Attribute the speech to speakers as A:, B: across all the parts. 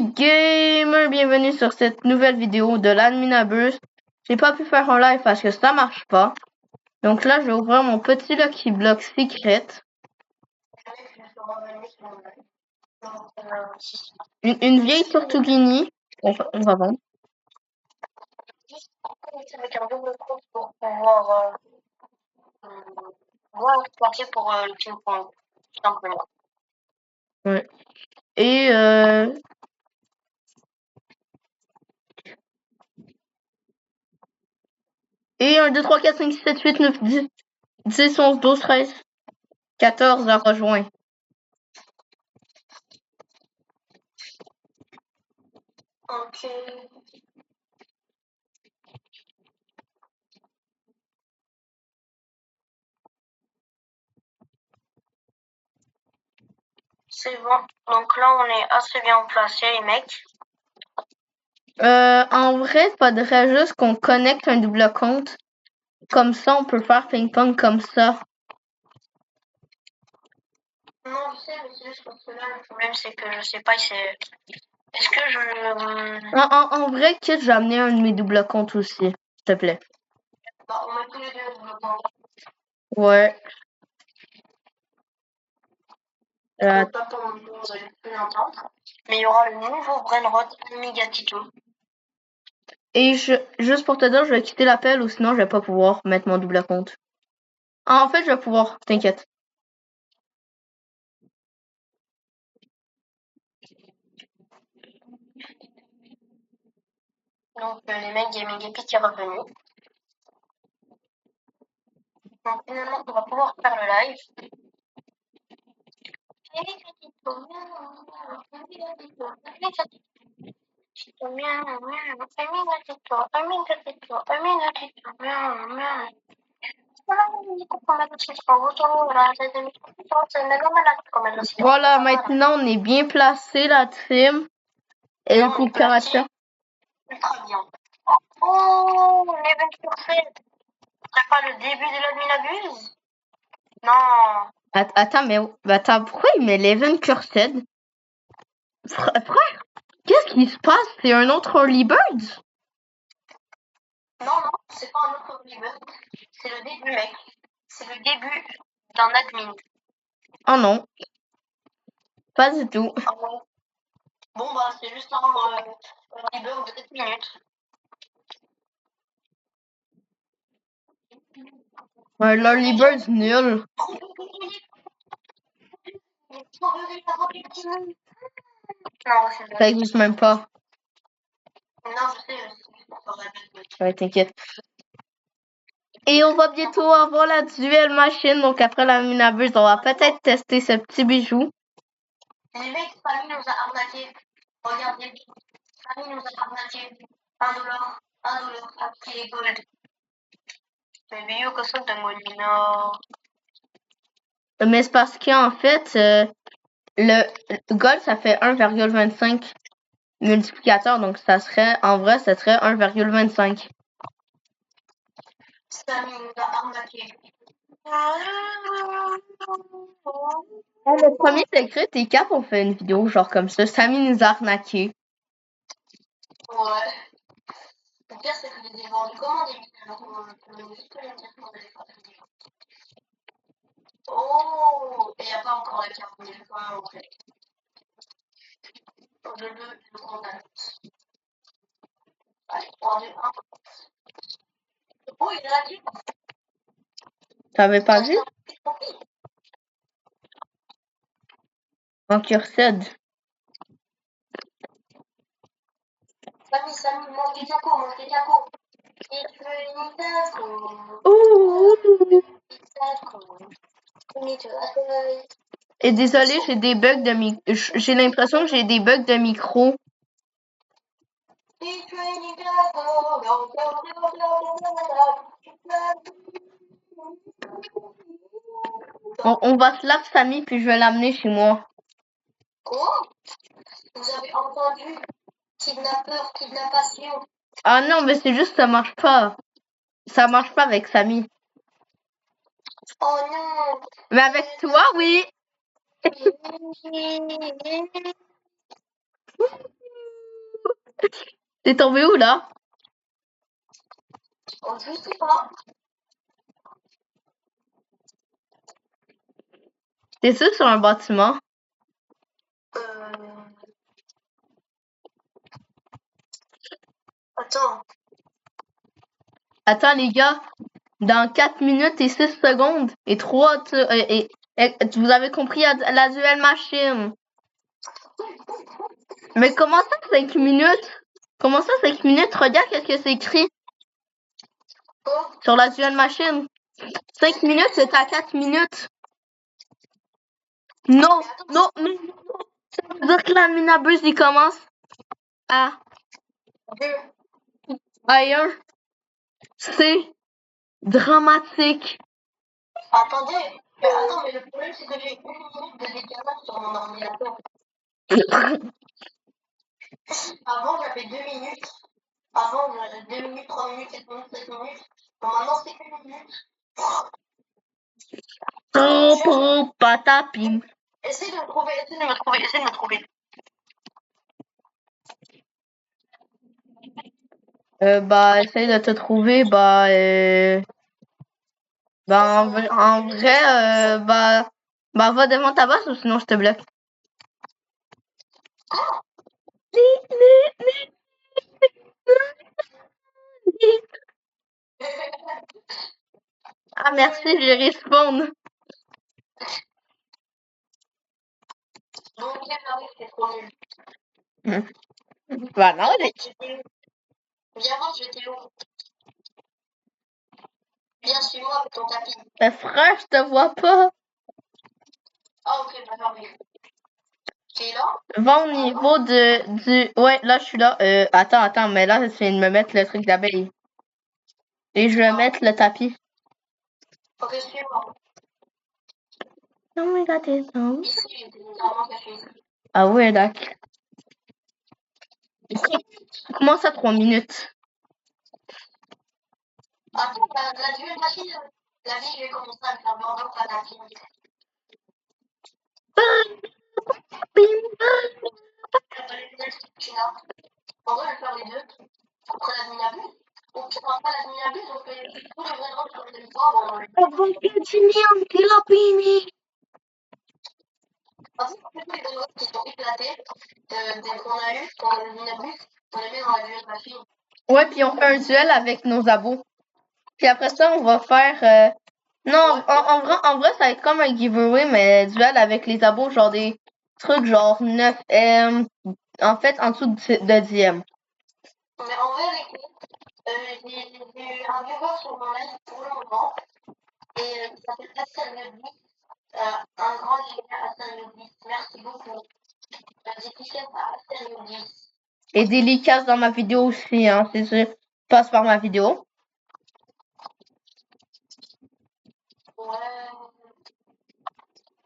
A: Gamer, bienvenue sur cette nouvelle vidéo de l'Adminabus. J'ai pas pu faire un live parce que ça marche pas. Donc là, je vais ouvrir mon petit Lucky Block Secret. Une vieille Tortuguini. On va vendre.
B: Avec un double compte pour pouvoir partir pour le ping-pong, tout simplement.
A: Ouais. Et Et 1, 2, 3, 4, 5, 6, 7, 8, 9, 10, 10, 11, 12, 13, 14 à rejoindre.
B: Ok. C'est bon. Donc là, on est assez bien placés, les mecs.
A: En vrai, il faudrait juste qu'on connecte un double compte. Comme ça, on peut faire ping-pong comme ça.
B: Non, je sais, mais c'est juste parce que là, le problème, c'est que je sais pas, est-ce que je...
A: En vrai, Kit, j'ai amené un de mes double comptes aussi, s'il te plaît.
B: Bah, on met tous les deux le double compte.
A: Ouais.
B: Pas pendant vous allez plus l'entendre. Mais il y aura le nouveau Brainrot Amiga Tito.
A: Et juste pour te dire, je vais quitter l'appel ou sinon je vais pas pouvoir mettre mon double compte. En fait, je vais pouvoir, t'inquiète.
B: Donc les mecs Gaming Epic est revenu. Donc finalement, on va pouvoir faire le live.
A: Voilà, maintenant on est bien placé, la team. Et le coup de caractère.
B: Ultra bien. Oh, l'event sur 7. C'est pas le début de l'Adminabuse? Non.
A: Attends, mais attends, pourquoi il met l'event cursed? Frère, qu'est-ce qui se passe? C'est un autre Early Birds?
B: Non, c'est pas un autre Early Bird. C'est le début, mec. C'est le début d'un admin.
A: Oh non. Pas du tout.
B: Ah bon? Bon, bah, c'est juste un Early Bird de 7 minutes.
A: Un Early Birds nul.
B: Non,
A: Ça existe même pas.
B: Non, je sais.
A: Ouais, t'inquiète. Et on va bientôt avoir la duel machine. Donc après la minabuse, on va peut-être tester ce petit bijou.
B: Les mecs, Samy nous a arnaqué. Regardez. Samy nous a arnaqué. $1, $1, après les gold. Mais bio, que ça de Molina.
A: Mais c'est parce qu'en fait, le gold, ça fait 1,25 multiplicateur. Donc ça serait, en vrai, ça serait 1,25.
B: Samy nous a arnaqué.
A: Le premier secret, t'es cap, on fait une vidéo genre comme ça. Samy nous a arnaqué.
B: Ouais. Le pire, c'est que je les ai vendus comment des Oh, et il n'y a pas encore la carte des points en fait. Je le contact. Allez, 3, 2, 1. Oh, il est là dessus.
A: T'avais pas vu? En cursed.
B: Samy, mange des tacos, mange des tacos. Et tu veux une taco?
A: Ouh.
B: Une taco.
A: Et désolé, j'ai des bugs de micro. J'ai l'impression que j'ai des bugs de micro. On va slap Samy puis je vais l'amener chez moi.
B: Quoi? Vous avez entendu? Kidnappeur, kidnappation.
A: Ah non, mais c'est juste ça marche pas. Ça marche pas avec Samy.
B: Oh non.
A: Mais avec toi, oui. T'es tombé où, là?
B: Oh, je sais pas.
A: T'es sûr sur un bâtiment?
B: Attends.
A: Attends, les gars. Dans 4 minutes et 6 secondes et 3... vous avez compris la duel machine. Mais comment ça, 5 minutes? Comment ça, 5 minutes? Regarde qu'est-ce que c'est écrit
B: Quoi?
A: sur la duel machine. 5 minutes, c'est à 4 minutes. Non, non, non. Ça veut dire que la minabus, il commence à
B: 2.
A: un. C'est dramatique.
B: Attendez. Attends, mais le problème, c'est que j'ai 1 minute de décalage sur mon ordinateur. Avant, j'avais 2 minutes. Avant, j'avais 2 minutes, 3 minutes, 4 minutes, 7 minutes. Bon, maintenant, c'est 1 minute.
A: Patapim.
B: Essaye de me trouver, essaye de me trouver, essaye de me trouver.
A: Essaye de te trouver, en vrai, va devant ta bosse ou sinon je te bloque. Ah, merci, j'ai respawn.
B: Donc, c'est trop nul.
A: Bah non,
B: Viens voir, j'étais où? Viens, suis-moi avec ton tapis.
A: mais frère, je te vois pas.
B: Ah, ok, d'accord, mais. Tu es là?
A: Va au niveau du... Ouais, là, je suis là. Attends, mais là, c'est de me mettre le truc d'abeille. Et je vais mettre le tapis.
B: Ok, suis-moi.
A: Oh my god, t'es où?
B: Ici, j'étais littéralement caché ici.
A: Ah ouais, d'accord. Comment ça, 3 minutes?
B: Attends, la duel machine, la vie, je vais commencer à faire Bordeaux à la clinique. En vrai, je vais faire les deux. Après la minabuse. Au pire, après la minabuse, on fait tous les vrais drops sur le territoire. En fait, on fait tous les vrais drops qui sont éclatés qu'on a eu pendant la minabuse. On les met dans la duel machine.
A: Ouais, puis on fait un duel avec nos abos. Puis après ça, on va faire... Non, en vrai, ça va être comme un giveaway, mais duel avec les abos, genre des trucs genre 9M, en fait, en dessous de 10M.
B: Mais en vérité, j'ai eu un viewer sur mon live pour le moment. Et il s'appelle Hassan10. Un grand génial Hassan10. Merci beaucoup. Dédicace à Hassan10.
A: Et dédicace dans ma vidéo aussi, hein, c'est sûr. Passe par ma vidéo.
B: Ouais.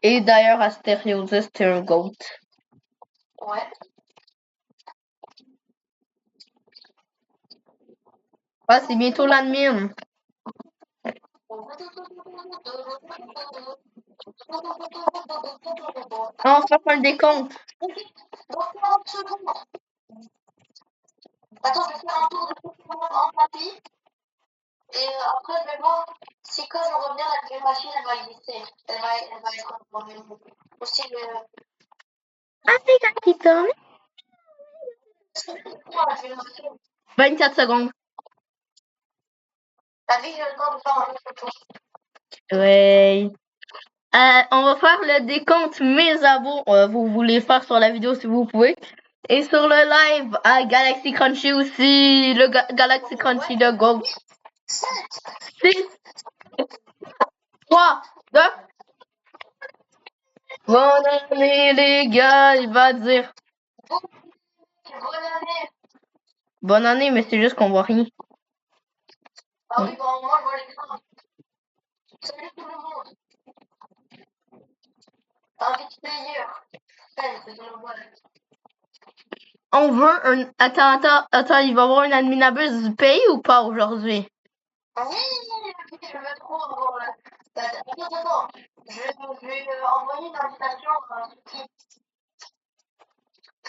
A: Et d'ailleurs, Astériosis, t'es un goat.
B: Ouais.
A: Ah, c'est bientôt l'admin. Ah, on fait un décompte.
B: Dans 40 secondes. Attends, je vais faire un tour de Pokémon en papy. Et après, je vais voir si quand je reviens, la vieille machine, elle va exister. Elle va être en même. Aussi,
A: Ah, c'est quand qui tourne.
B: la vieille machine.
A: 24 secondes.
B: La vie, j'ai le temps de faire un autre tour.
A: Ouais. On va faire le décompte mes abos. Vous voulez faire sur la vidéo si vous pouvez. Et sur le live à Galaxy Crunchy aussi. Le Galaxy Crunchy de Go. 6, 3, 2. Bonne année les gars, il va dire.
B: Bonne année.
A: Bonne année, mais c'est juste qu'on voit rien.
B: Ah oui, bon, moi, je vois l'écran. Salut tout le monde. Invite player. C'est tout le monde.
A: On veut un... Attends, il va y avoir une adminabuse du pays ou pas aujourd'hui?
B: Oui, je veux trop avoir la... Attends. Je vais envoyer une invitation à Suki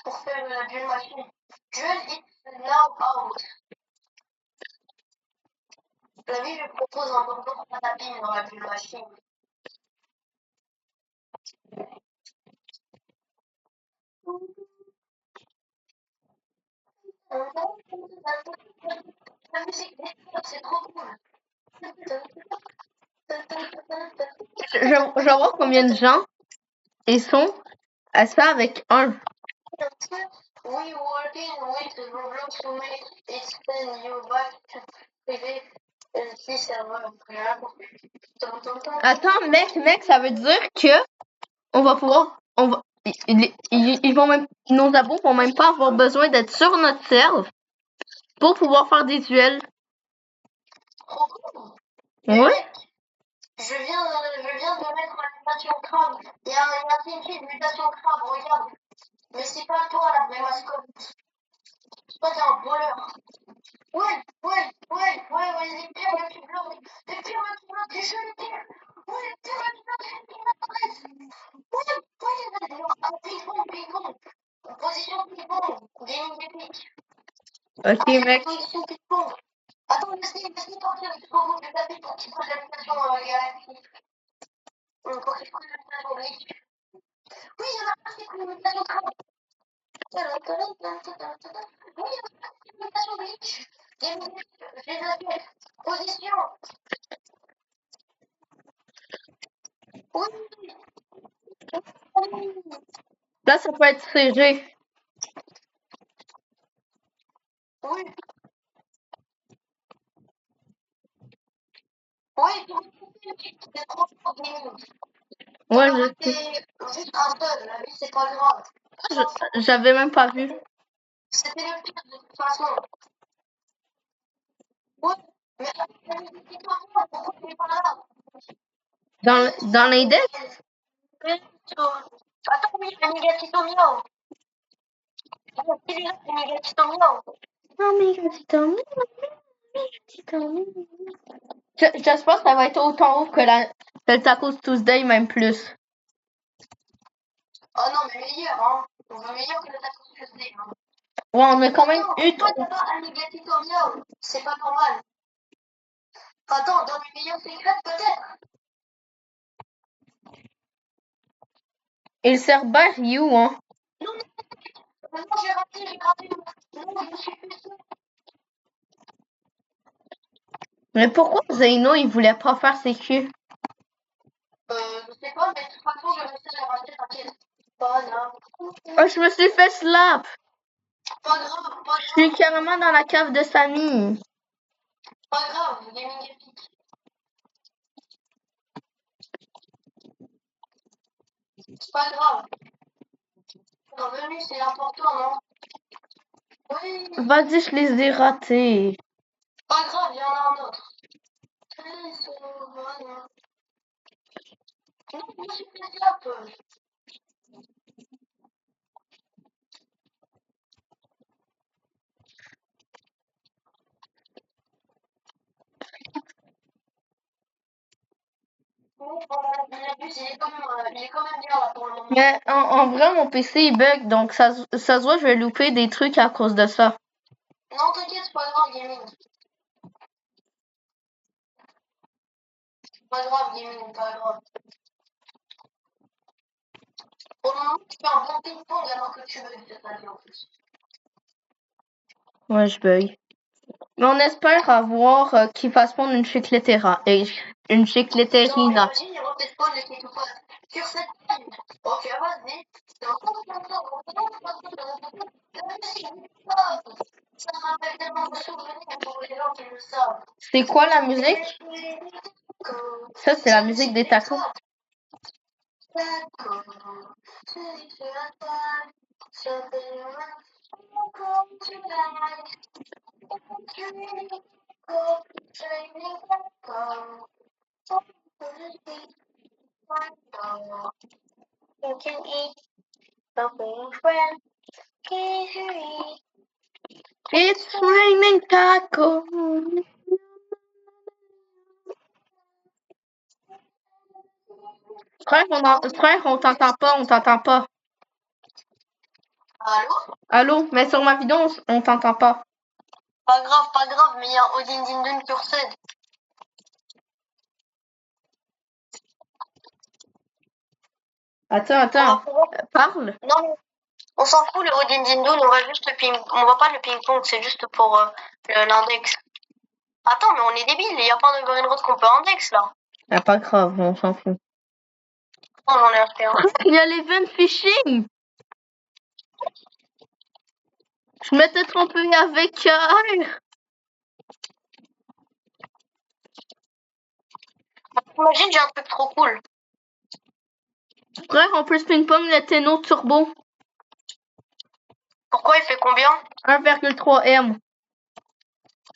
B: pour faire la duel machine. Duel X out. La vie lui propose un bonbon patapine dans la bulle machine. La musique des fleurs, c'est trop cool.
A: Je vais voir combien de gens ils sont à ça avec un.
B: We working with Roblox to make it send you back to privé si serveur.
A: Attends, mec, ça veut dire que on va pouvoir, ils vont même, nos abos vont même pas avoir besoin d'être sur notre serve pour pouvoir faire des duels.
B: Trop cool.
A: Ouais.
B: Je viens de mettre l'animation crabe. Il y a un film mutation crabe, regarde. Mais c'est pas toi la vraie mascotte. Toi t'es un voleur. Ouais, les pires me qui bloquent. Les pires me qui bloquent, les jeux les pires. Ouais, les pires me qui bloquent, les pires. Ouais, ping-pong. Position ping-pong. Gaming épique.
A: Ok, mec.
B: Position ping-pong. Attends, laisse-moi partir jusqu'au bout du tapis pour qu'il fasse l'application Galaxy. Pour qu'il fasse l'application Glitch. Oui, il y en a un qui fait l'application crabe. Oui, il y en a un qui fait l'application Glitch. Je les appelle. Position. Oui.
A: Là, ça peut être CG.
B: Oui. Oui, c'est trop fort gaming.
A: Ouais, je sais.
B: Juste un seul, la vie c'est pas grave.
A: J'avais même pas vu.
B: C'était le pire de toute façon. Ouais, mais pourquoi il est pas là?
A: Dans l'index?
B: Attends, oui, le Megatito Miao. Il est là, le Megatito Miao.
A: Oh, j'espère que ça va être autant haut que le Tacos Tuesday, même plus.
B: Oh non, mais meilleur, hein. On veut meilleur que le Tacos Tuesday, hein.
A: Ouais, on a quand même eu
B: Pourquoi t'as pas un Megatito Miao? C'est pas normal. Attends, dans les meilleurs secrets, peut-être.
A: Il sert bien Ryu, hein.
B: Non, j'ai raté. Non, je me suis fait ça.
A: Mais pourquoi Zeno, il voulait pas faire ses culs?
B: Je sais pas, mais de toute façon, je vais rester à rater, t'inquiète. Pas grave.
A: Oh, je me suis fait slap!
B: Pas grave.
A: Je suis carrément dans la cave de Samy.
B: Pas grave, gaming épique. C'est pas grave. Revenu, c'est important, non? Oui.
A: Vas-y, je les ai ratés.
B: Pas grave, il y en a un autre. Non, je me suis fait slap. Il est quand même bien là pour le moment.
A: Mais en vrai, mon PC il bug, donc ça se voit, je vais louper des trucs à cause de ça.
B: Non, t'inquiète, c'est pas grave, gaming. Pas grave, gaming, pas grave. Pour le moment, tu fais un bon ping-pong alors que tu veux cette année en plus.
A: Ouais, je bug. Mais on espère avoir qu'il fasse prendre une chicletera. Et une chicleterina.
B: Imagine, il refait spawn les Kitoupas. Sur cette ligne. Ok, vas-y. Ça me rappelle tellement de souvenirs pour les gens qui le savent.
A: C'est quoi la musique? Ça, c'est la musique des tacos.
B: You can eat something friend.
A: It's raining tacos. Frère, on t'entend pas.
B: Allô?
A: Allô? Mais sur ma vidéo, on t'entend pas.
B: Pas grave, mais il y a Odin Dindun Cursed.
A: Attends. Parle.
B: Non, mais on s'en fout le Odin Dindun, on va juste on va pas le ping-pong, c'est juste pour l'index. Attends, mais on est débile, il y a pas de Brainrot qu'on peut index là.
A: Ah, pas grave, on s'en fout.
B: Non, j'en ai acheté un.
A: Il y a l'event phishing. Je m'étais trompé avec R.
B: Imagine, j'ai un truc trop cool.
A: Frère, on peut se ping-pong le Tenno Turbo.
B: Pourquoi il fait combien?
A: 1,3 M.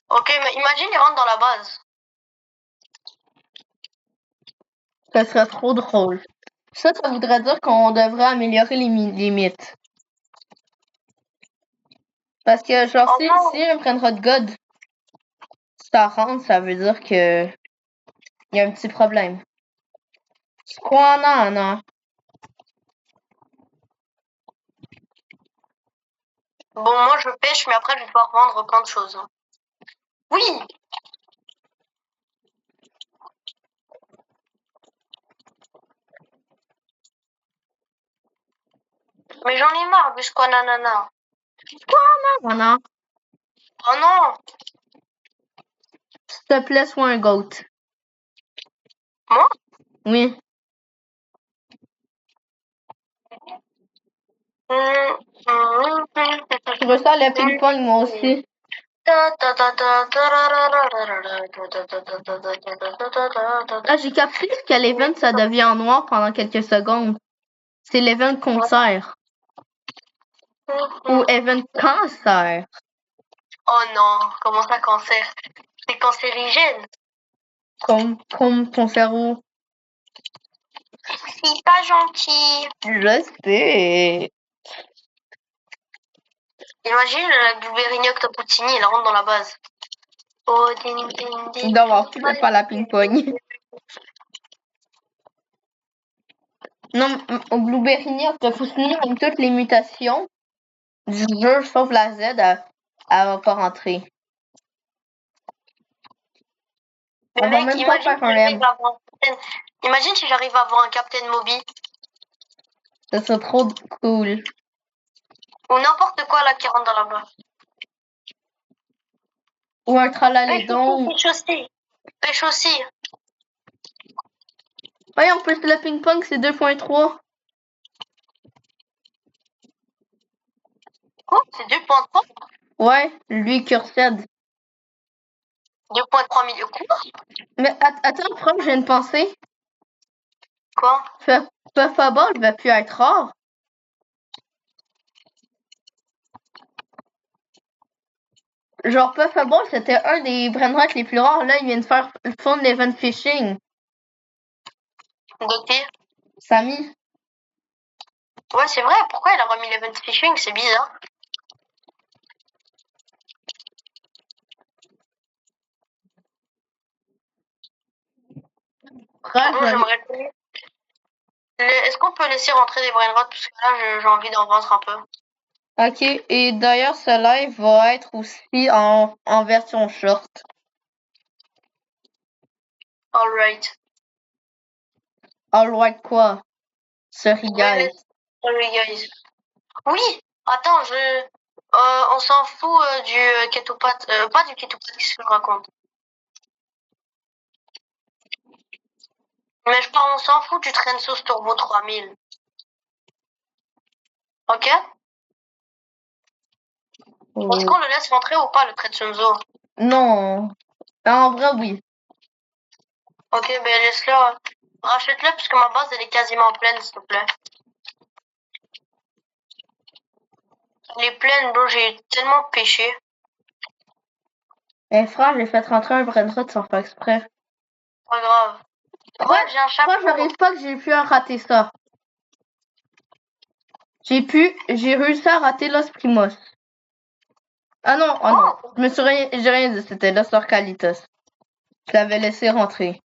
B: Ok, mais imagine, il rentre dans la base.
A: Ça serait trop drôle. Ça voudrait dire qu'on devrait améliorer les limites. Parce que, genre,
B: Oh non.
A: si un Brainrot God, ça rentre, ça veut dire que il y a un petit problème. Squanana.
B: Bon, moi je pêche, mais après je vais devoir vendre plein de choses. Oui! Mais j'en ai marre du squananana.
A: Squanana.
B: Oh non!
A: S'il te plaît, sois un goat.
B: Moi?
A: Oui. Je veux ça le ping-pong, moi aussi. Ah, j'ai capté que l'event, ça devient en noir pendant quelques secondes. C'est l'event concert. Ou event cancer.
B: Oh non, comment ça cancer? C'est cancérigène.
A: Comme ton cerveau.
B: C'est pas gentil.
A: Je sais.
B: Imagine la Blueberry Octopuccini, elle rentre dans la base. Oh, din, din, din.
A: Il doit avoir plus de pas la ping-pong. Non, au Blueberry Octopuccini, avec toutes les mutations du jeu, sauf la Z, elle va pas rentrer.
B: Mais
A: Elle va
B: mec,
A: même pas faire un M.
B: Imagine si j'arrive à avoir un Captain Moby.
A: Ça serait trop cool.
B: Ou n'importe quoi là qui rentre dans la base.
A: Ou un tralalédon.
B: Pêche aussi.
A: Ouais, en plus le ping-pong, c'est 2.3.
B: Quoi? C'est 2.3?
A: Ouais, lui, Cursed.
B: 2.3 millions. Quoi?
A: Mais attends, Franck, j'ai une pensée.
B: Quoi?
A: Puffball va plus être rare. Genre, Puffball, c'était un des Brainrot les plus rares. Là, il vient de faire fond l'event phishing.
B: De qui?
A: Samy.
B: Ouais, c'est vrai. Pourquoi il a remis l'event phishing? C'est bizarre. J'aimerais. Est-ce qu'on peut laisser rentrer des brainrots? Parce que là, j'ai envie d'en vendre un peu.
A: Ok, et d'ailleurs, ce live va être aussi en version short.
B: Alright.
A: Alright quoi? Sorry guys.
B: Sorry guys. Oui! Attends, on s'en fout du Ketupat. Pas du Ketupat, qu'est-ce que je raconte? Mais on s'en fout du Trensos Turbo 3000. Ok? Est-ce qu'on le laisse rentrer ou pas, le Trenso?
A: Non. En vrai, oui.
B: Ok, ben laisse-le. Rachète-le parce que ma base elle est quasiment pleine, s'il te plaît. Elle est pleine, bro, j'ai tellement pêché.
A: Eh frère, j'ai fait rentrer un Brainrot sans faire exprès.
B: Pas grave. Ouais, j'ai un chapeau.
A: Moi, j'arrive pas que j'ai pu rater ça. J'ai réussi à rater Los Primos. Ah non, oh non. J'ai rien dit, c'était Los Orcalitos. Je l'avais laissé rentrer.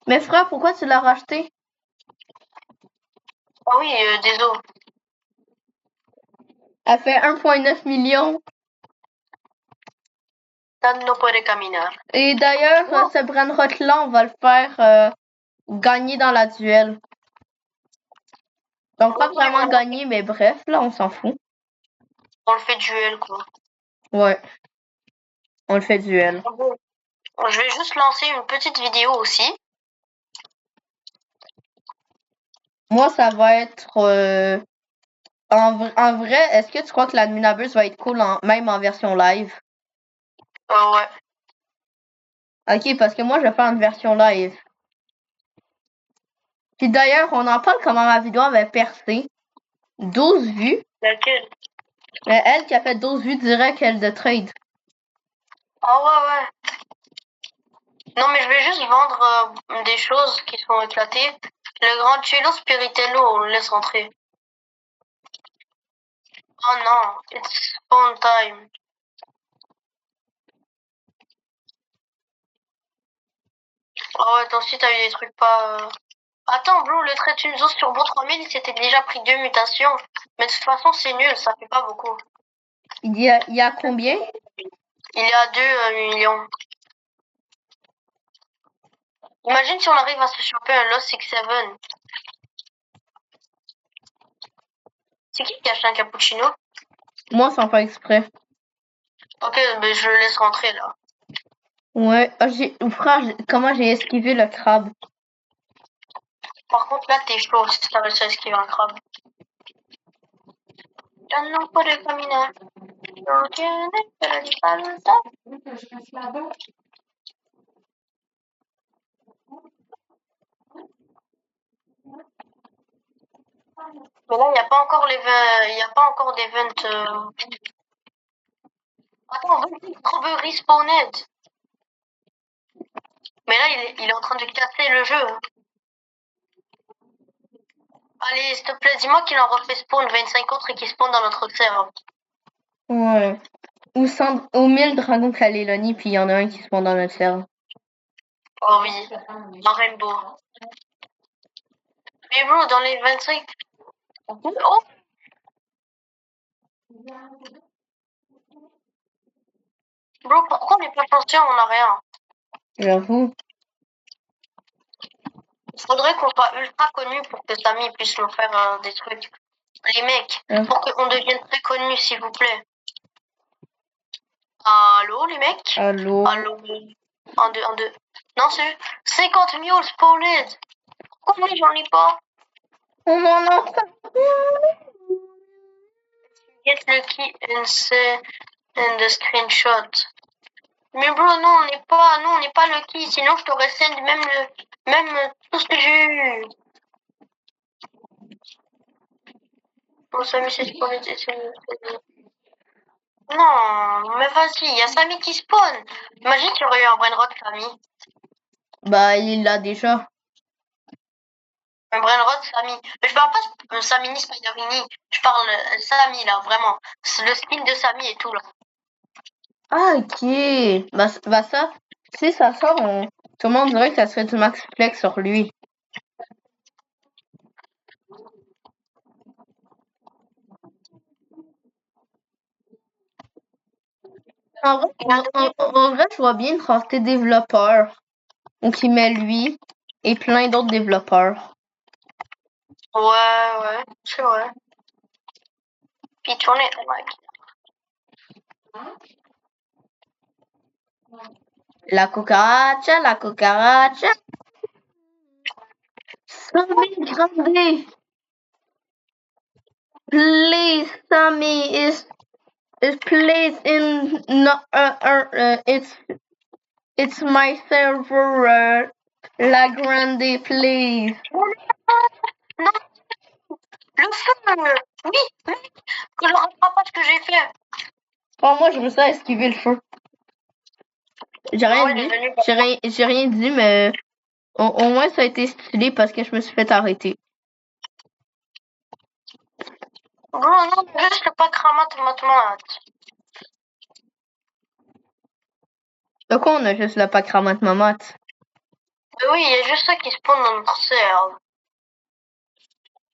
A: Mais frère, pourquoi tu l'as racheté?
B: Ah oui, désolé.
A: Elle fait 1,9 million.
B: No puede caminar.
A: Et d'ailleurs,
B: Oh.
A: ce Branrot-là, on va le faire gagner dans la duel. Donc, pas vraiment gagner, mais bref, là, on s'en fout.
B: On le fait duel, quoi.
A: Ouais. On le fait duel.
B: Je vais juste lancer une petite vidéo aussi.
A: Moi, ça va être... en vrai, est-ce que tu crois que la Nunaverse va être cool même en version live?
B: Ouais.
A: Ok, parce que moi, je vais faire une version live. Puis d'ailleurs, on en parle comment ma vidéo avait percé. 12 vues.
B: Laquelle?
A: Mais elle qui a fait 12 vues dirait qu'elle de trade.
B: Ah ouais. Non, mais je vais juste vendre des choses qui sont éclatées. Le grand Cello Spiritello, on le laisse rentrer. Oh non, it's phone time. Oh ouais, toi aussi t'as eu des trucs pas... Attends, Blue, le trait Tunzo sur Bo 3000, il s'était déjà pris 2 mutations. Mais de toute façon, c'est nul, ça fait pas beaucoup.
A: Il y a combien?
B: Il y a 2 millions. Imagine si on arrive à se choper un Lost 6-7. C'est qui a acheté un cappuccino?
A: Moi, sans faire exprès.
B: Ok, mais je le laisse rentrer là.
A: Ouais. Frère, comment j'ai esquivé le crabe?
B: Par contre, là, t'es chaud si t'as réussi à esquiver un crabe. Non, pas de caminar. Mais là, il n'y a pas encore d'event. Attends, Strawberry Spawned. Mais là, il est en train de casser le jeu. Allez, s'il te plaît, dis-moi qu'il en refait spawn 25 autres et qu'il spawn dans notre serve.
A: Ouais. Ou 1000 dragons Kaleloni, puis il y en a un qui se pond dans notre serve.
B: Oh oui, un rainbow. Mais bro, dans les 25... Oh! Bro, pourquoi on n'est pas chanceux, on n'a rien?
A: J'avoue.
B: Il faudrait qu'on soit ultra connu pour que Samy puisse nous faire des trucs. Les mecs, pour qu'on devienne très connus, s'il vous plaît. Allô, les mecs?
A: Allô?
B: Allô? 1, 2, 1, 2. Non, c'est 50 mules spawned. Pourquoi moi, j'en ai pas?
A: On en a
B: Get lucky and the screenshot. Mais bro, non, on n'est pas lucky. Sinon, je t'aurais send même tout ce que j'ai eu. Bon, Samy, c'est spawné. Non, mais vas-y, il y a Samy qui spawn. Imagine qu'il y aurait eu un brainrot, Samy.
A: Bah, il l'a déjà.
B: Un brainrot, Samy. Mais je parle pas Samy ni Spiderini. Je parle Samy, là, vraiment. C'est le skin de Samy et tout, là.
A: Ah, ok. Bah ça, si ça sort, tout le monde dirait que ça serait du max flex sur lui. En vrai, je vois bien une rareté développeur. Ou qui met lui et plein d'autres développeurs.
B: Ouais, c'est vrai. Puis tourner, mec.
A: La cucaracha, la cucaracha. 100 000 grande. Please, Sammy is please in no, it's my server, La Grande, please.
B: Non, le feu. Oui, mec, que je rattrape pas ce que j'ai fait.
A: Oh, moi, je me suis esquivé le feu. J'ai rien
B: Ouais,
A: dit. J'ai rien dit, mais au moins, ça a été stylé parce que je me suis fait arrêter.
B: Bro, non, juste pas cramat mat.
A: De quoi on a juste le pack ramate mamate?
B: Mais oui, il y a juste ça qui spawn dans notre serve.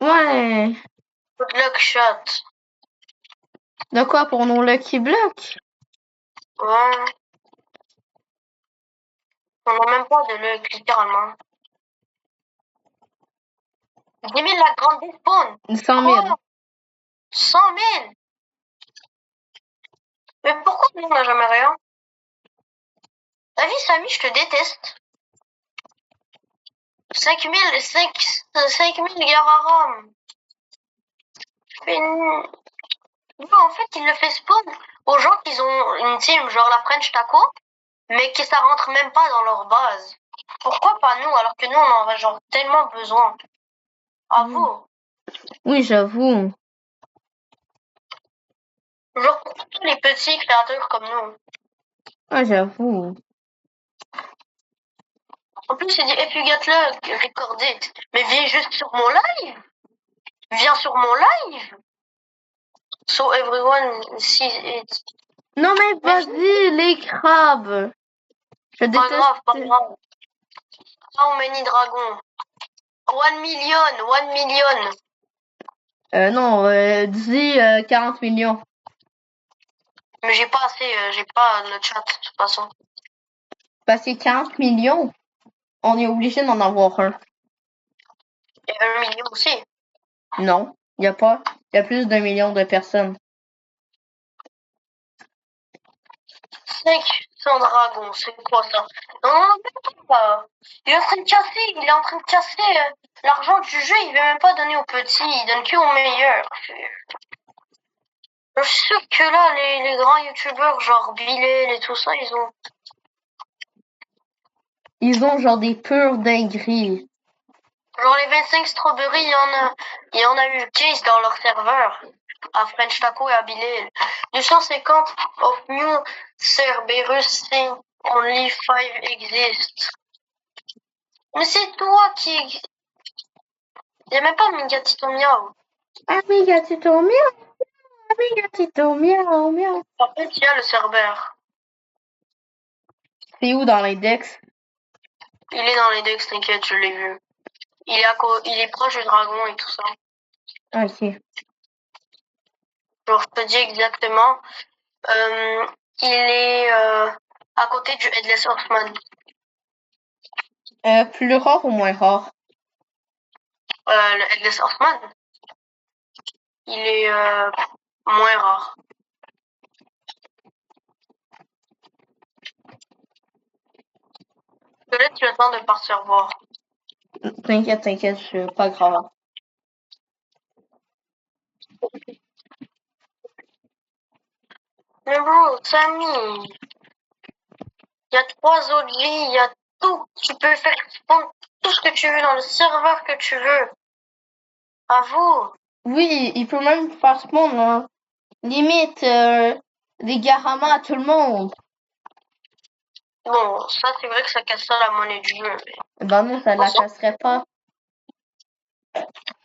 A: Ouais.
B: Good luck shot.
A: De quoi pour nos Lucky Blocks?
B: Ouais. On n'a même pas de luck, littéralement. 10 000 la grande despawn.
A: 100 000.
B: Quoi? 100 000? Mais pourquoi nous, on n'a jamais rien? La vie, Samy, je te déteste. 5 000 Gararam. Mais non, en fait, il le fait spawn aux gens qui ont une team, genre la French Taco, mais que ça rentre même pas dans leur base. Pourquoi pas nous, alors que nous, on en a genre tellement besoin? À vous.
A: Oui, j'avoue.
B: Genre pour tous les petits créateurs comme nous.
A: Ah, j'avoue.
B: En plus, il dit, et puis get-le, recordé. Mais viens juste sur mon live. Viens sur mon live. So everyone sees it.
A: Non, mais vas-y, les crabes. Je
B: Pas
A: déteste.
B: grave, pas grave. How many dragons? 1 million, 1 million.
A: Non, dis 40 millions.
B: Mais j'ai pas assez, j'ai pas le chat, de toute façon.
A: Parce que 40 millions, on est obligé d'en avoir un.
B: Et 1 million aussi.
A: Non, il y a pas. Il y a plus d'1 million de personnes.
B: 500 dragons, c'est quoi ça? Non, non, même pas. Il est en train de casser l'argent du jeu, il veut même pas donner aux petits, il donne que aux meilleurs. Je suis sûr que là, les grands youtubeurs, genre Bilal et tout ça,
A: Ils ont genre des purs dingueries.
B: genre les 25 strawberries, il y en a eu 15 dans leur serveur. À French Taco et à Bilal. 250 of new Cerberus think only 5 exist. Mais c'est toi qui... Il n'y a même pas Mingatito Miao.
A: Amiga Tito miau. Amiga Tito miau miau.
B: En fait, il y a le serveur.
A: C'est où dans l'index?
B: Il est dans les decks, t'inquiète, je l'ai vu. Il est proche du dragon et tout ça.
A: Ah, ok.
B: Genre, je te dis exactement. Il est à côté du Headless Horseman.
A: Plus rare ou moins rare?
B: Le Headless Horseman, il est moins rare. Je te laisse le temps de partir voir.
A: T'inquiète, c'est pas grave.
B: Mais bro, Sammy, il y a 3 OG, il y a tout. Tu peux faire tout ce que tu veux dans le serveur que tu veux. À vous.
A: Oui, il peut même faire spawn, hein. Limite, des Garama à tout le monde.
B: Bon, ça, c'est vrai que ça casse la monnaie du jeu.
A: Ben non, ça la casserait pas.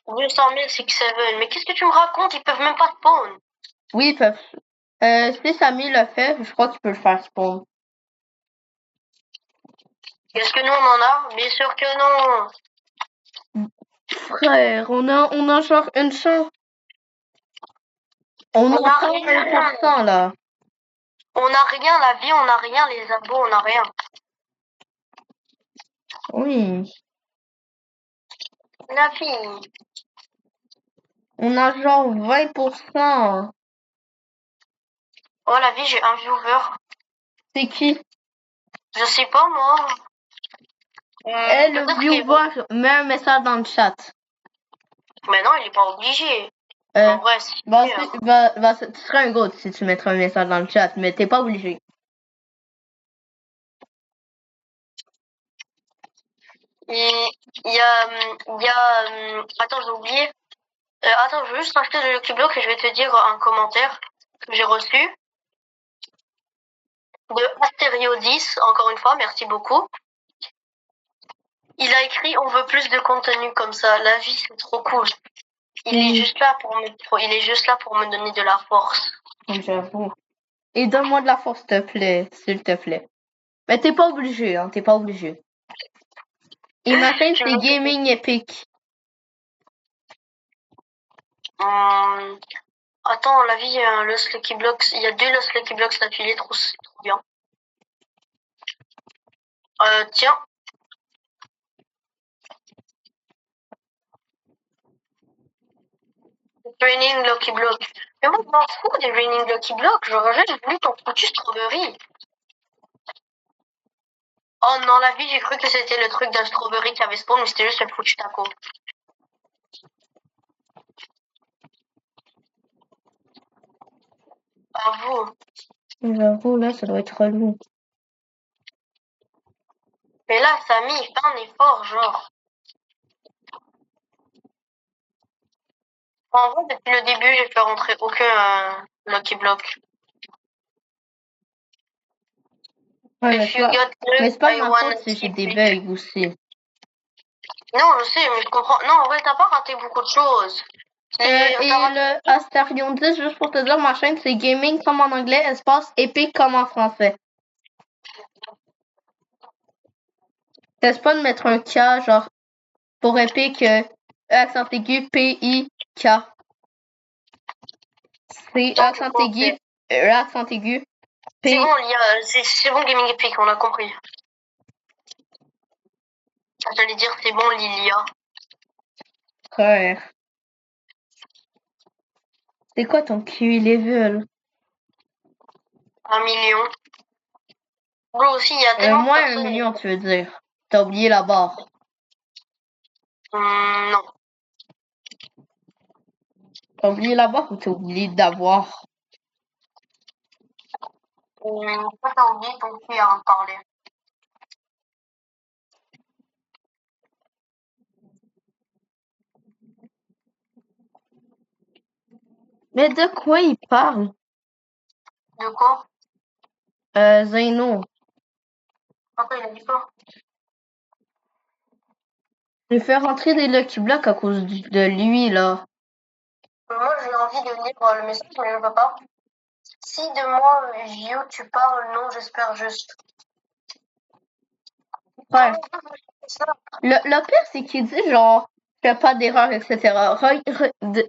B: 200 000, 6-7. Mais qu'est-ce que tu me racontes? Ils peuvent même pas spawn.
A: Oui, ils peuvent. Si Samy le fait, je crois qu'il peut le faire spawn.
B: Est-ce que nous, on en a? Bien sûr que non.
A: Frère, on a genre une chance. On
B: On
A: a
B: a
A: pas
B: rien.
A: 1%, là.
B: On n'a rien, la vie, on n'a rien, les abos, on n'a rien.
A: Oui.
B: La vie.
A: On a genre 20%.
B: Oh, la vie, j'ai un viewer.
A: C'est qui?
B: Je sais pas, moi.
A: Le
B: Peut-être qu'il
A: viewer, mets un message dans le chat.
B: Mais non, il est pas obligé.
A: Euh,
B: En vrai, si.
A: tu serais un goat si tu mettrais un message dans le chat, mais t'es pas obligé.
B: Attends, j'ai oublié. Attends, je veux juste racheter le Lucky Block et je vais te dire un commentaire que j'ai reçu de Astério 10, encore une fois, merci beaucoup. Il a écrit on veut plus de contenu comme ça. La vie, c'est trop cool. Il est juste là pour me donner de la force.
A: J'avoue. Et donne-moi de la force, s'il te plaît. Mais t'es pas obligé, hein, t'es pas obligé. Et ma chaîne, c'est Gaming Epic.
B: Attends, la vie, il y a un Lost Lucky Blocks. Il y a 2 Lost Lucky Blocks d'affilée, trop bien. Tiens. Raining Lucky Block. Mais moi, je m'en fous des Raining Lucky Block. J'aurais juste voulu ton foutu strawberry. Oh non, la vie, j'ai cru que c'était le truc d'un strawberry qui avait spawn, mais c'était juste le foutu taco. Avoue.
A: J'avoue, là, ça doit être relou.
B: Mais là, Samy, il fait un effort, genre. En vrai, depuis le début, j'ai fait rentrer aucun Lucky Block.
A: Ouais,
B: If you got
A: mais c'est pas
B: I
A: ma
B: wanna
A: faute si j'ai
B: keep
A: des
B: it.
A: bugs aussi.
B: Non, je sais, mais je comprends. Non, en vrai, t'as pas raté beaucoup de choses.
A: Et le Astarion 10, juste pour te dire, ma chaîne, c'est gaming comme en anglais, espace épique comme en français. T'essaies pas de mettre un K, genre, pour épique, accent aigu, P-I-K. C'est accent aigu, accent aigu, P.
B: C'est bon, c'est bon, Gaming Epic, on a compris. J'allais dire, c'est bon, Lilia.
A: Frère. C'est quoi ton QI level?
B: 1 million. Bro, aussi, il y a tellement de
A: Moins
B: personnes.
A: 1 million, tu veux dire. T'as oublié la barre.
B: Non.
A: T'as oublié la barre ou t'as oublié d'avoir?
B: Pourquoi t'as oublié ton cul à en parler?
A: Mais de quoi il parle?
B: De quoi?
A: Zeno.
B: Pourquoi il a dit quoi?
A: J'ai fait rentrer des Lucky Blocks à cause de lui, là.
B: Moi, j'ai envie de lire le message, mais je peux pas. Si de moi, Gio, tu parles, non, j'espère juste.
A: Ouais. Le pire, c'est qu'il dit genre, fais pas d'erreur, etc.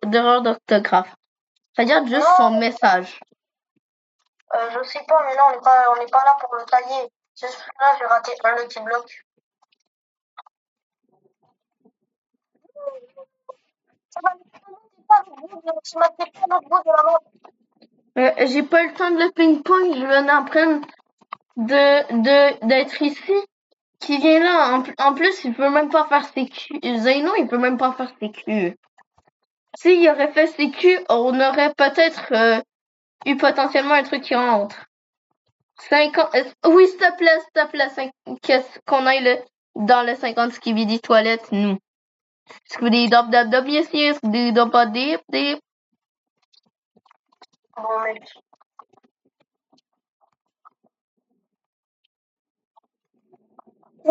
A: D'erreur d'orthographe. C'est-à-dire juste
B: Non.
A: son message.
B: Je sais pas, mais là, on n'est pas là pour le tailler. Juste là, j'ai raté un Lucky Block.
A: J'ai pas eu le temps de le ping-pong, je venais en train d'être ici. Qui vient là. En plus, il peut même pas faire sécu. Zeno, il peut même pas faire sécu. S'il aurait fait sécu, on aurait peut-être eu potentiellement un truc qui rentre. 50. Oui, s'il te plaît, qu'est-ce qu'on aille dans le 50 skibidi toilette, nous. Skibidi dop dop dop, yes, yes, skibidi dop dop dip dip.
B: Bon, mec.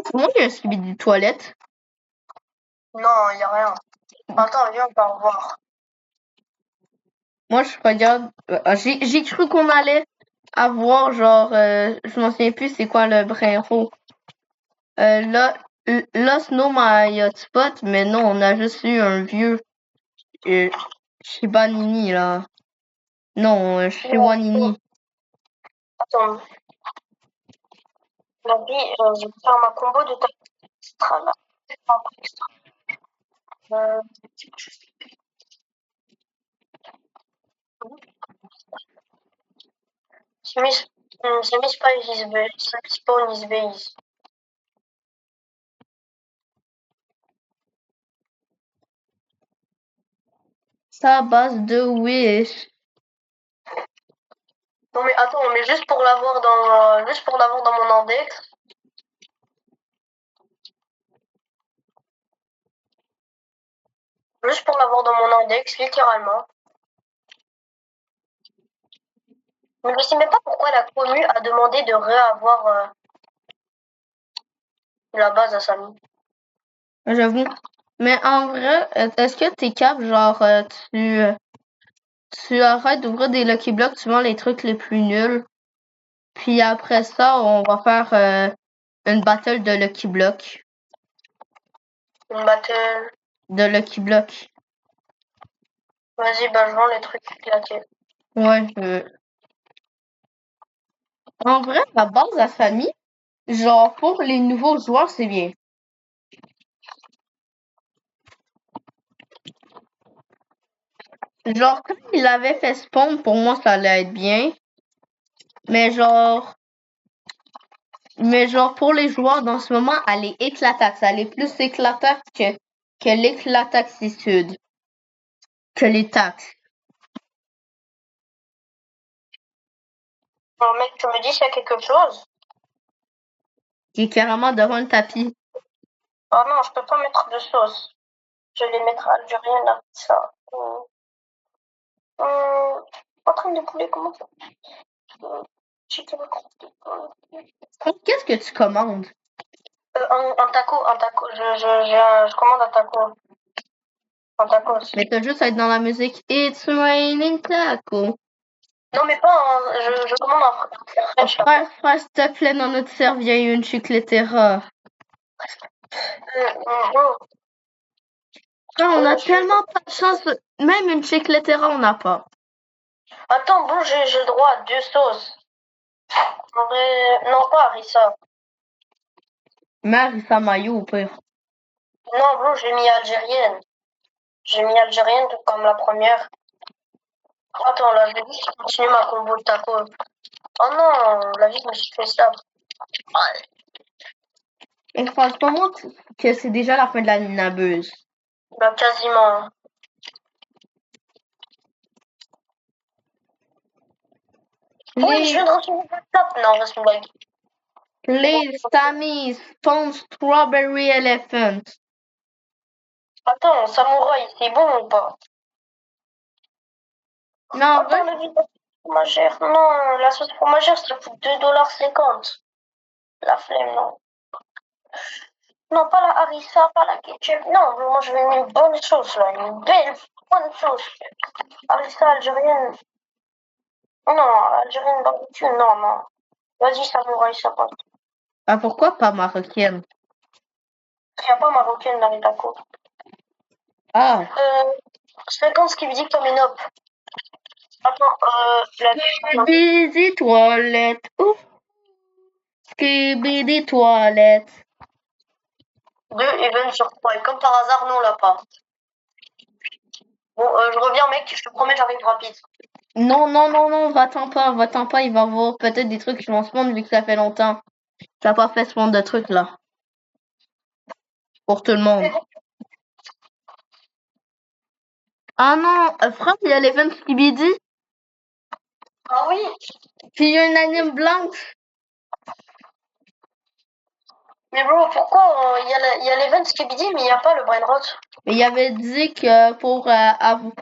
A: Comment il y a un skibidi toilette?
B: Non, y a rien. Attends, viens, on va revoir.
A: Moi, je regarde. J'ai cru qu'on allait avoir, genre, je m'en souviens plus c'est quoi le brin roux. Lost No My Hotspot, mais non, on a juste eu un vieux Shiba Nini, là. Non, Shiba Nini.
B: Attends. La vie, je vais faire ma combo de ta extra là. Extra. Semi Spice is base. Spawn is base.
A: Ça base de Wish.
B: Non mais attends, mais juste pour l'avoir dans mon index. Juste pour l'avoir dans mon index, littéralement. Mais je sais même pas pourquoi la commu a demandé de réavoir la base à Samy.
A: J'avoue. Mais en vrai, est-ce que t'es cap, genre, tu arrêtes d'ouvrir des Lucky Blocks, tu vends les trucs les plus nuls. Puis après ça, on va faire une battle de Lucky Block.
B: Une battle.
A: De Lucky Block.
B: Vas-y, bah, je vends les trucs éclatés.
A: Ouais, En vrai, la base à famille, genre, pour les nouveaux joueurs, c'est bien. Genre, quand il avait fait spawn, pour moi, ça allait être bien. Mais genre, pour les joueurs dans ce moment, elle est éclatante. Elle est plus éclatante que l'éclataxitude. Que les taxes.
B: Bon, mec, tu me dis s'il y a quelque chose?
A: Qui est carrément devant le tapis.
B: Oh non, je peux pas mettre de sauce. Je vais les mettre algérienne avec ça. Poitrine de poulet, comment ça? Chicken croquette.
A: Qu'est-ce que tu commandes?
B: Un taco. Je commande un taco. Un tacos.
A: Mais t'as juste à être dans la musique It's raining taco.
B: Non, mais pas je commande un French.
A: Frère, s'il te plaît, dans notre serve, il y a une chicletera.
B: Bro,
A: Frère, on a tellement pas de chance. Même une chicletera, on n'a pas.
B: attends, bon, j'ai le droit à 2 sauces. En vrai, non, pas harissa.
A: Marissa Mayo, au pire.
B: Non, bro, j'ai mis algérienne. J'ai mis algérienne tout comme la première. Attends, là, je vais juste continuer ma combo de taco. Oh non, la vie, je me suis fait ça.
A: Et je pense pas moi que c'est déjà la fin de la nabeuse.
B: Bah, quasiment. Oui, je viens de recevoir un WhatsApp. Non, c'est une blague.
A: Please, Tammy, spawn strawberry elephant.
B: Attends, samouraï, c'est bon ou pas?
A: Non, en vrai,
B: Attends, le vide fromagère. Non, la sauce fromagère, ça coûte 2,50 $. La flemme, non. Non, pas la harissa, pas la ketchup. Non, moi je veux une bonne sauce là, une belle bonne sauce. Harissa algérienne. Non, algérienne barbecue, non, non. Vas-y, samouraï, ça passe.
A: ah, pourquoi pas marocaine?
B: Il n'y a pas marocaine dans les tacos.
A: Ah,
B: 50 ce qui me dit comme une op. Attends, la
A: skibidi toilette. Ouf, skibidi toilette.
B: 2 events sur 3. Et comme par hasard, non, on l'a pas. Bon, je reviens, mec, je te promets, j'arrive rapide.
A: Non, va-t'en pas, il va y avoir peut-être des trucs qui vont spawn vu que ça fait longtemps. T'as pas fait spawn de trucs là. Pour tout le monde. Ah non, frère, il y a l'event skibidi.
B: Ah oui?
A: Puis il y a une anime blanche.
B: Mais bro, pourquoi il y a l'event Skibidi, mais il n'y a pas le brain rot?
A: Et il avait dit que pour avouer.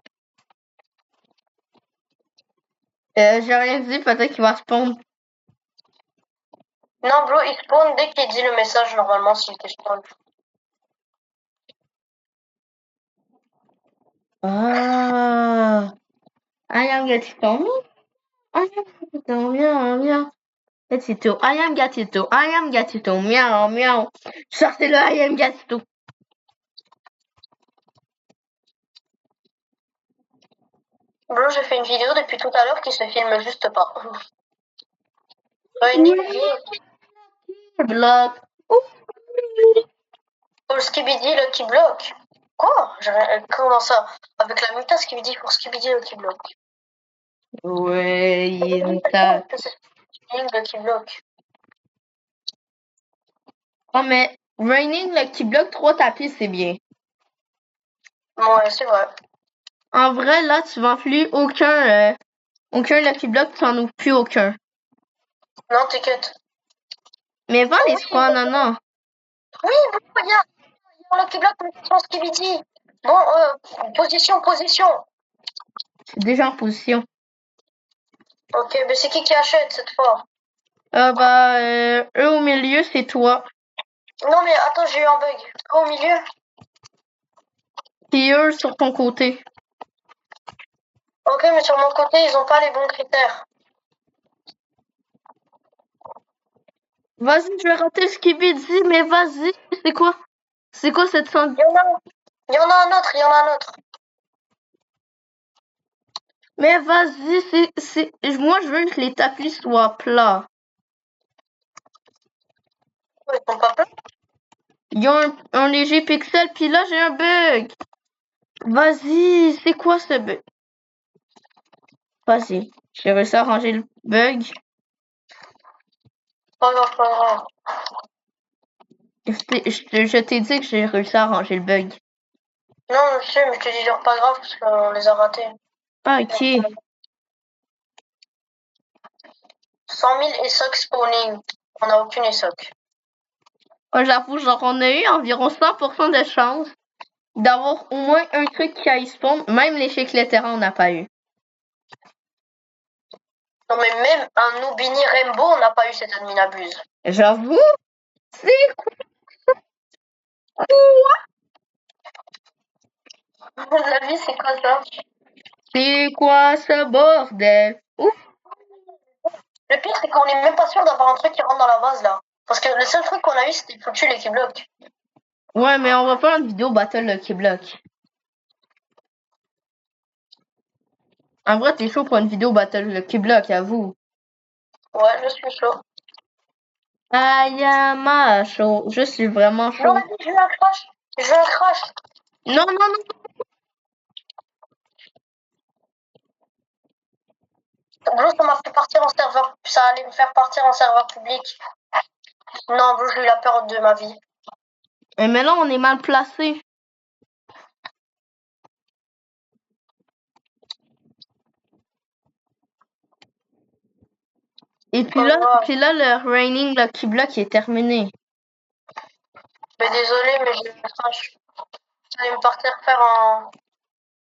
A: J'ai rien dit, peut-être qu'il va spawn.
B: Non, bro, il spawn dès qu'il dit le message, normalement, s'il était spawn.
A: Ah. Ayam gatito. Ayam gatito, miaou, miaou. Gatito, ayam gatito, miaou, miaou. Sortez le ayam gatito.
B: Bro, j'ai fait une vidéo depuis tout à l'heure qui se filme juste pas.
A: Bloc.
B: Pour Skibidi, Lucky Block. Quoi? Comment ça? Avec la muta Skibidi pour Skibidi, Lucky Block.
A: Ouais, il est une tape.
B: Lucky Block.
A: Oh, mais Raining, le petit bloc 3 tapis, c'est bien.
B: Ouais, c'est vrai.
A: En vrai, là, tu vends plus aucun Lucky Block, tu en ouvres plus aucun.
B: Non, t'inquiète.
A: Mais vends les trois ananas.
B: Oui, bon, il y a un Lucky Block, mais c'est Skibidi. Bon, position.
A: C'est déjà en position.
B: Ok, mais c'est qui achète cette fois?
A: Eux au milieu, c'est toi.
B: Non, mais attends, j'ai eu un bug. Au milieu?
A: Puis eux sur ton côté.
B: Ok, mais sur mon côté, ils ont pas les bons critères.
A: Vas-y, je vais rater ce qu'il dit, mais vas-y. C'est quoi? C'est quoi cette sonde?
B: Il y en a un autre.
A: Mais vas-y, moi je veux que les tapis soient plats.
B: Ils sont pas pleins.
A: Ils ont un léger pixel, puis là j'ai un bug. Vas-y, c'est quoi ce bug? Vas-y, j'ai réussi à arranger le bug.
B: Pas grave, pas grave.
A: Je t'ai dit que j'ai réussi à arranger le bug.
B: Non, je sais, mais je te dis genre pas grave parce qu'on les a ratés.
A: Ah, ok.
B: 100 000 ESOC spawning. On n'a aucune ESOC.
A: Oh, j'avoue, genre, on a eu environ 100% de chance d'avoir au moins un truc qui a spawn. Même l'échec latéral, on n'a pas eu.
B: Non, mais même un Noobini Rainbow, on n'a pas eu cette admin abuse.
A: J'avoue, c'est quoi?
B: La vie, c'est quoi ça?
A: C'est quoi ce bordel? Ouf.
B: Le pire, c'est qu'on est même pas sûr d'avoir un truc qui rentre dans la base là. Parce que le seul truc qu'on a eu, c'était foutu les Keyblock.
A: Ouais, mais on va faire une vidéo battle Lucky Block. En vrai, t'es chaud pour une vidéo battle Lucky Block, avoue.
B: Ouais, je suis chaud.
A: I am chaud. Je suis vraiment chaud.
B: Non, vas-y, je veux un crash. Je veux un crash.
A: Non, non, non.
B: Blue, ça m'a fait partir en serveur. Ça allait me faire partir en serveur public. Non, Blue, j'ai eu la peur de ma vie.
A: Mais là, on est mal placé. Et puis là, le raining Lucky Block est terminé.
B: Mais désolé, mais j'ai eu un crash. J'allais me partir faire un...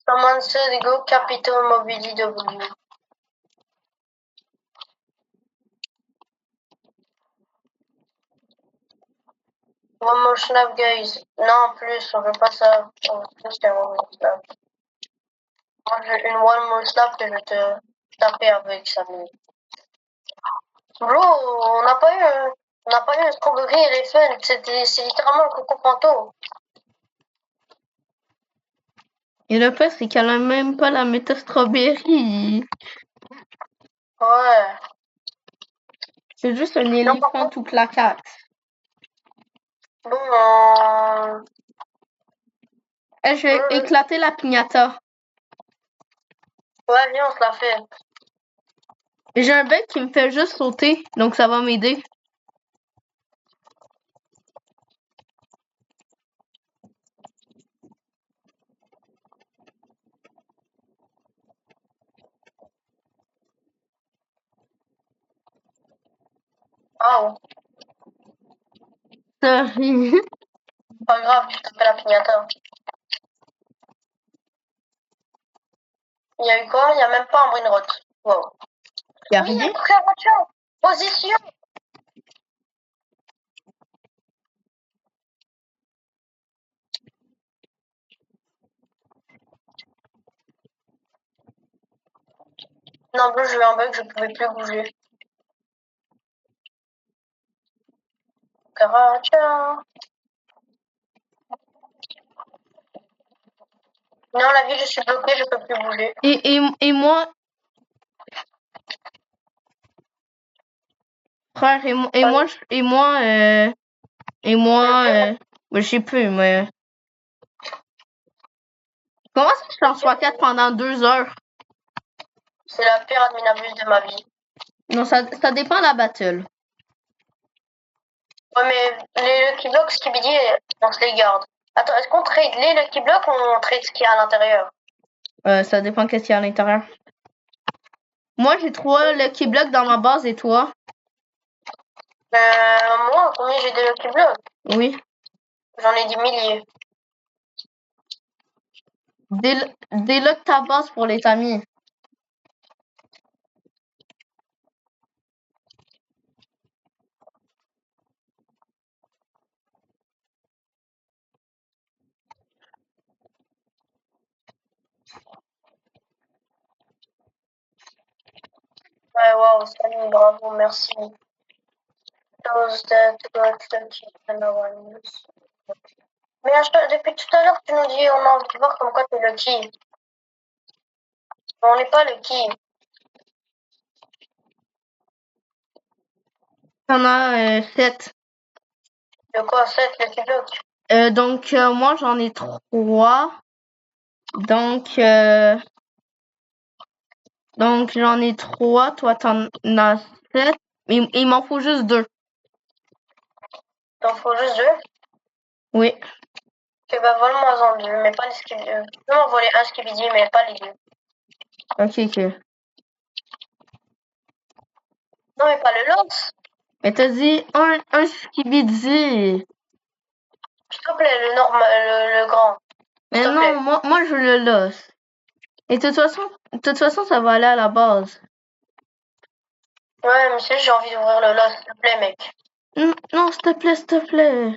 B: Someone said go Capital Mobility W. One more snap, guys. Non, plus, on veut pas ça. On veut plus qu'un one more snap. Moi, j'ai une one more snap que je vais te taper avec, Samy. Bro, on n'a pas eu un strawberry elephant. C'est littéralement un coco panto.
A: Et le pire, c'est qu'elle a même pas la méthode strawberry.
B: Ouais.
A: C'est juste un éléphant tout claquax.
B: Bon,
A: Je vais éclater la piñata.
B: ouais, viens, on se la fait.
A: J'ai un bec qui me fait juste sauter, donc ça va m'aider.
B: Ah,
A: Sorry.
B: pas grave, tu tapes la piñata. Il y a eu quoi? Il y a même pas un brain rot. Wow.
A: Y'a
B: Oui,
A: rien.
B: attention! Position! Non, bleu, j'ai eu un bug, je pouvais plus bouger. Karacha. Non, la vie, je suis bloquée, je peux plus bouger.
A: Et moi, frère, je sais plus, mais. Comment ça, je suis en 64 pendant 2 heures?
B: C'est la pire adminabuse de ma vie.
A: Non, ça dépend de la battle.
B: Ouais, mais les Lucky Blocks, Skibidi, on se les garde. Attends, est-ce qu'on trade les Lucky Blocks ou on trade ce qu'il y a à l'intérieur?
A: Ça dépend qu'est-ce qu'il y a à l'intérieur. Moi, j'ai 3 Lucky Blocks dans ma base et toi?
B: Moi, combien j'ai des Lucky Blocks?
A: Oui.
B: J'en ai des milliers.
A: Déloque ta base pour les amis.
B: Ouais, waouh, salut, bravo, merci. Those that got lucky and no one else. Mais depuis tout à l'heure, tu nous dis on a envie de voir comme quoi t'es lucky. On n'est pas le qui.
A: T'en as 7.
B: De quoi 7 Lucky Block?
A: Donc, moi, j'en ai 3. Donc, j'en ai 3. Toi, t'en as 7. Il m'en faut juste 2.
B: T'en faut juste 2?
A: Oui.
B: Ok, bah vole-moi en 2, mais pas les Skibidi. Tu peux m'en voler un Skibidi, mais pas les 2.
A: Ok, ok.
B: Non, mais pas le lance.
A: Mais t'as dit un skibidi.
B: S'il te plaît, le normal, le grand.
A: Mais
B: S'il te
A: non,
B: plaît.
A: moi, je le losse. Et de toute façon, ça va aller à la base.
B: Ouais, monsieur, j'ai envie d'ouvrir le los, s'il te plaît, mec.
A: Non, s'il te plaît, s'il te plaît.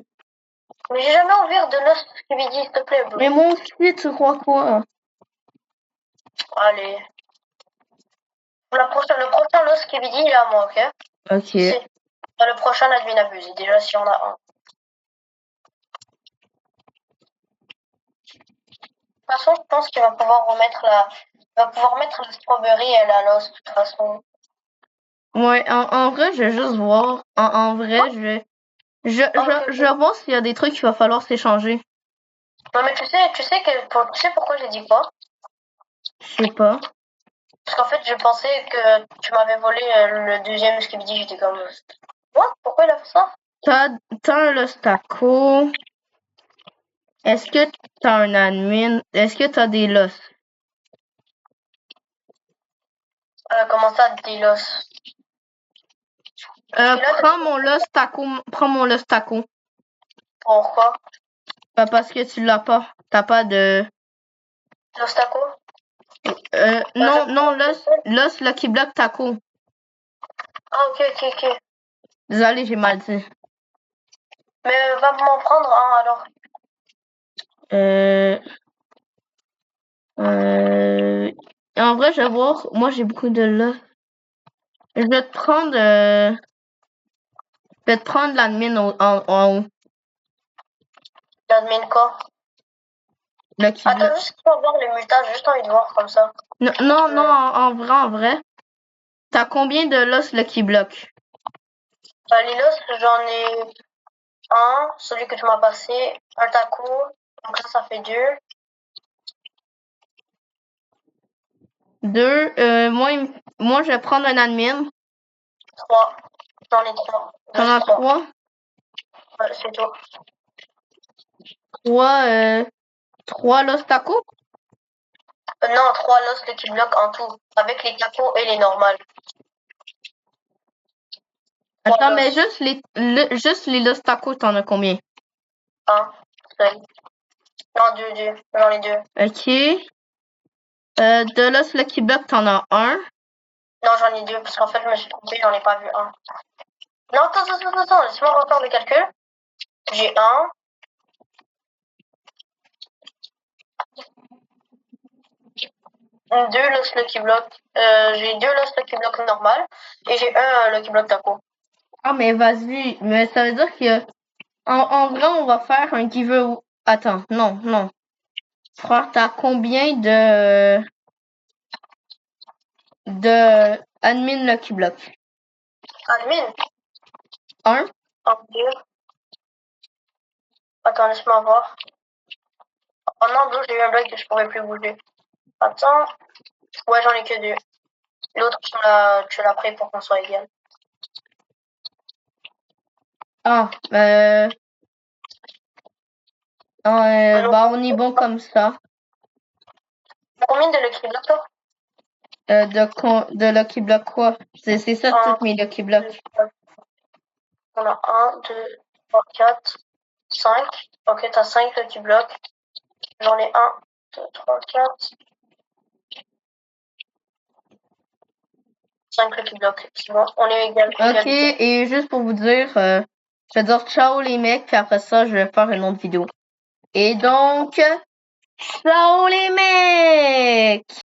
B: Mais j'ai jamais ouvert de los Skibidi, s'il te plaît, bro.
A: Mais moi aussi, tu crois quoi?
B: Allez. Le prochain los Skibidi, il est à moi, ok?
A: Ok.
B: Le prochain, admin abusé. Déjà, si on a un. De toute façon, je pense qu'il va pouvoir remettre mettre la strawberry et la los, de toute façon.
A: Ouais, en vrai, je vais juste voir. En vrai, je vais voir s'il y a des trucs qu'il va falloir s'échanger.
B: Non, mais tu sais pourquoi j'ai dit quoi?
A: Je sais pas.
B: Parce qu'en fait, je pensais que tu m'avais volé le deuxième Skibidi, j'étais comme... Quoi? Pourquoi il a fait ça?
A: T'as un Los Taco. Est-ce que t'as un admin? Est-ce que t'as des Los?
B: Comment ça, des los?
A: Prends mon Los Taco. Prends mon Los Taco.
B: Pourquoi?
A: Parce que tu l'as pas. T'as pas de...
B: Los Taco?
A: Non, Los Lucky Block Taco.
B: Ah, ok.
A: Désolé, j'ai mal dit.
B: Mais va m'en prendre un, alors.
A: En vrai, je vais voir. Moi, j'ai beaucoup de Los. Je vais te prendre... Je vais te prendre l'admin en haut.
B: L'admin quoi?
A: Lucky Block.
B: Attends, juste pour voir les multas, j'ai juste envie de voir comme ça.
A: Non, en vrai. T'as combien de Los Lucky Block?
B: Les los, j'en ai un, celui que tu m'as passé, un taco, donc là, ça fait 2.
A: 2. Moi, je vais prendre un admin.
B: 3. J'en ai 3.
A: T'en as 3?
B: Ouais, c'est tout.
A: 3 Los Taco?
B: Non, 3 los Lucky Block en tout, avec les tacos et les normales.
A: Attends, mais juste les Los Tacos, t'en as combien?
B: 1, seul. Non, 2. J'en ai 2.
A: Ok. De Los Lucky Block, t'en as un.
B: Non, j'en ai 2, parce qu'en fait, je me suis trompée, j'en ai pas vu un. Non, attends, laisse-moi refaire le calcul. J'ai 1. Deux Los Lucky Block. J'ai 2 Los Lucky Block normal et j'ai un Lucky Block taco.
A: Ah, mais vas-y. Mais ça veut dire que... En vrai, on va faire un giveaway. Attends, non. Frère, t'as combien de admin Lucky Block?
B: Admin?
A: 1.
B: En 2. Attends, laisse-moi voir. Oh non, d'où j'ai eu un bloc que je pourrais plus bouger. Attends. Ouais, j'en ai que 2. L'autre, tu l'as pris pour qu'on soit égal.
A: Ah, bah on est bon comme ça.
B: Combien de Lucky Block, toi?
A: De Lucky Block quoi? C'est ça, tous mes Lucky Blocks.
B: On a 1, 2, 3, 4, 5. Ok, t'as 5 Lucky Block. J'en ai 1, 2, 3, 4. 5 Lucky Block. C'est bon, on est égal.
A: Ok, et juste pour vous dire, je vais dire ciao les mecs, puis après ça, je vais faire une autre vidéo. Et donc, ciao les mecs!